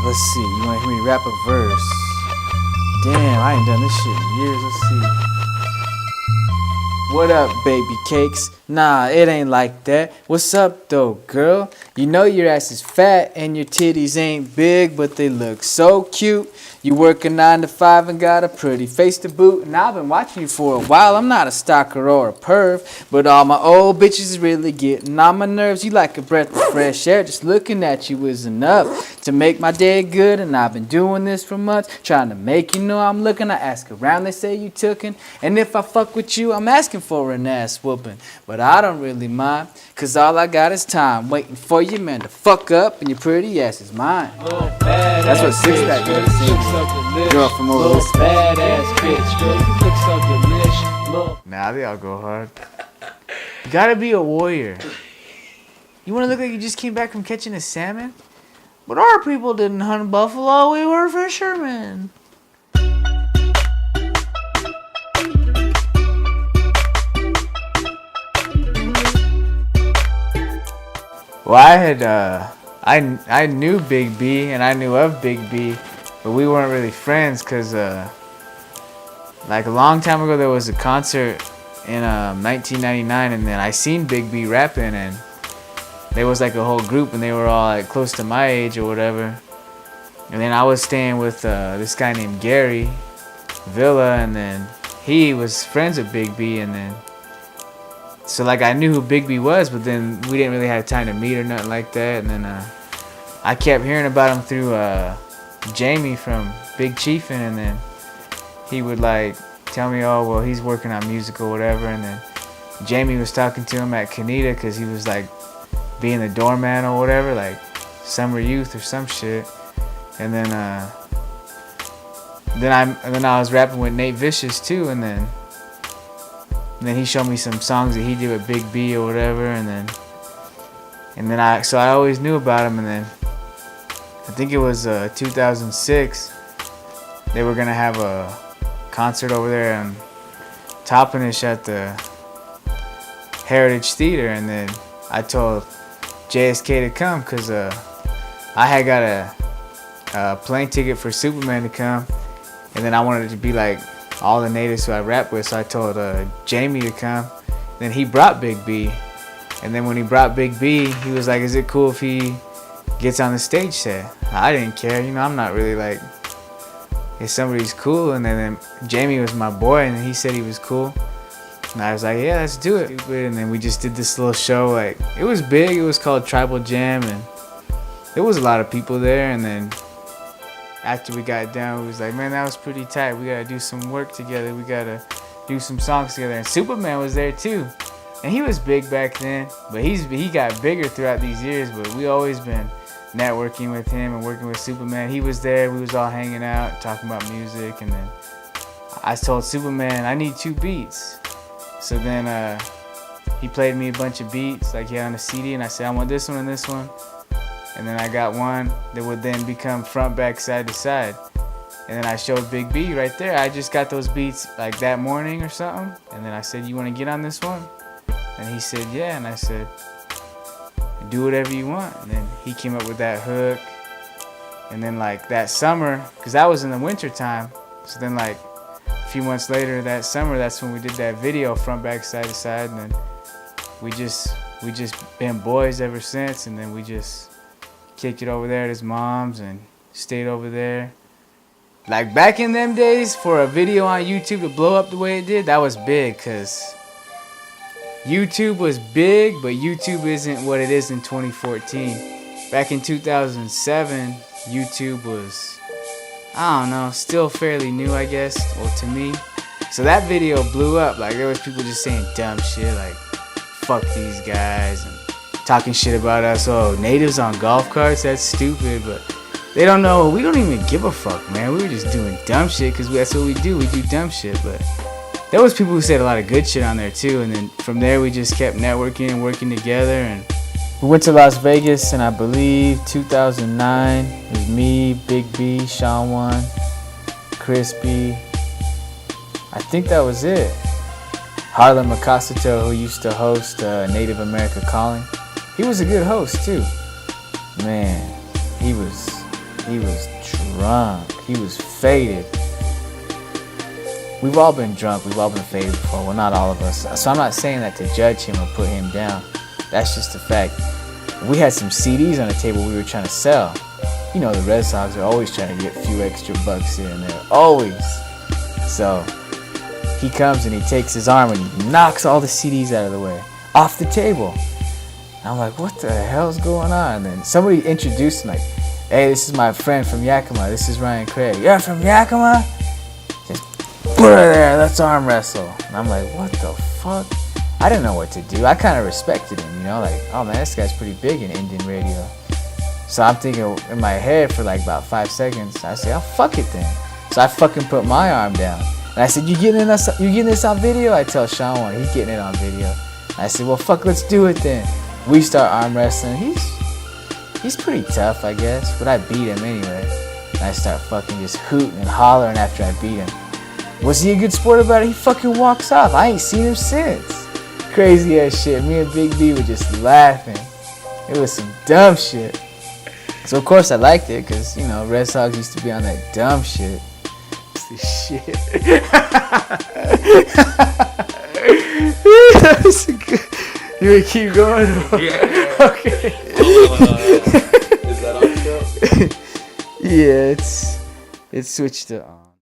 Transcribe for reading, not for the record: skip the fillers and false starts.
Let's see, you wanna hear me rap a verse? Damn, I ain't done this shit in years, let's see. What up, baby cakes? Nah, it ain't like that. What's up, though, girl? You know your ass is fat and your titties ain't big, but they look so cute. You work a 9 to 5 and got a pretty face to boot. And I've been watching you for a while. I'm not a stalker or a perv, but all my old bitches is really getting on my nerves. You like a breath of fresh air. Just looking at you is enough to make my day good. And I've been doing this for months, trying to make you know I'm looking. I ask around, they say you tookin'. And if I fuck with you, I'm asking for an ass whooping. But I don't really mind, cause all I got is time waiting for you, man, to fuck up, and your pretty ass is mine. That's what 6 Stack gonna sing. Girl from over this badass bitch, girl, you look so delicious. Nah, they all go hard. You gotta be a warrior. You wanna look like you just came back from catching a salmon? But our people didn't hunt buffalo, we were fishermen. Well, I knew Big B and I knew of Big B, but we weren't really friends because like a long time ago there was a concert in 1999, and then I seen Big B rapping, and there was like a whole group and they were all like close to my age or whatever. And then I was staying with this guy named Gary Villa, and then he was friends with Big B, and then so like I knew who Big B was, but then we didn't really have time to meet or nothing like that. And then I kept hearing about him through Jamie from Big Chiefin', and then he would like tell me, oh well, he's working on music or whatever. And then Jamie was talking to him at Kanita because he was like being the doorman or whatever, like summer youth or some shit. And then I was rapping with Nate Vicious too, and then he showed me some songs that he did with Big B or whatever, and then I always knew about him. And then I think it was 2006, they were gonna have a concert over there in Toppenish at the Heritage Theater, and then I told JSK to come because I had got a plane ticket for Superman to come, and then I wanted it to be like all the natives who I rap with, so I told Jamie to come. Then he brought Big B, and then when he brought Big B, he was like, is it cool if he gets on the stage set? I didn't care, you know, I'm not really like, if somebody's cool. And then Jamie was my boy, and he said he was cool, and I was like, yeah, let's do it. And then we just did this little show, like, it was big, it was called Tribal Jam, and there was a lot of people there. And then after we got done, we was like, man, that was pretty tight. We gotta do some work together. We gotta do some songs together. And Superman was there too, and he was big back then, but he got bigger throughout these years. But we always been networking with him and working with Superman. He was there. We was all hanging out, talking about music. And then I told Superman I need 2 beats. So then he played me a bunch of beats like he had on a CD, and I said I want this one and this one. And then I got one that would then become front, back, side to side. And then I showed Big B right there. I just got those beats like that morning or something. And then I said, you want to get on this one? And he said, yeah. And I said, do whatever you want. And then he came up with that hook. And then like that summer, because that was in the winter time. So then like a few months later that summer, that's when we did that video, front, back, side to side. And then we just been boys ever since. And then we just kicked it over there at his mom's and stayed over there. Like back in them days, for a video on YouTube to blow up the way it did, that was big, because YouTube was big, but YouTube isn't what it is in 2014. Back in 2007, YouTube was, I don't know, still fairly new, I guess, well, to me. So that video blew up. Like there was people just saying dumb shit like, fuck these guys, and talking shit about us. Oh, natives on golf carts, that's stupid. But they don't know, we don't even give a fuck, man. We were just doing dumb shit because that's what we do dumb shit. But there was people who said a lot of good shit on there too. And then from there we just kept networking and working together. And we went to Las Vegas in, I believe, 2009. It was me, Big B, Sean One, Crispy. I think that was it. Harlan Macasato, who used to host Native America Calling. He was a good host too. Man, he was He was drunk. He was faded. We've all been drunk. We've all been faded before. Well, not all of us. So I'm not saying that to judge him or put him down. That's just a fact. We had some CDs on the table we were trying to sell. You know, the Rezhogs are always trying to get a few extra bucks here and there. Always. So he comes and he takes his arm and he knocks all the CDs out of the way. Off the table. And I'm like, what the hell's going on? And then somebody introduced him like, hey, this is my friend from Yakima. This is Ryan Craig. You're from Yakima? Just put her there. Let's arm wrestle. And I'm like, what the fuck? I didn't know what to do. I kind of respected him, you know, like, oh man, this guy's pretty big in Indian radio. So I'm thinking in my head for like about 5 seconds. I say, oh, fuck it then. So I fucking put my arm down. And I said, you getting this on video? I tell Sean, he's getting it on video. And I said, well, fuck, let's do it then. We start arm wrestling. He's pretty tough, I guess, but I beat him anyway. And I start fucking just hooting and hollering after I beat him. Was he a good sport about it? He fucking walks off. I ain't seen him since. Crazy ass shit. Me and Big B were just laughing. It was some dumb shit. So of course I liked it because, you know, Rezhogs used to be on that dumb shit. It's the shit. That's a good. You want to keep going? Yeah. Okay. Is that on show? Yeah, it's switched to on.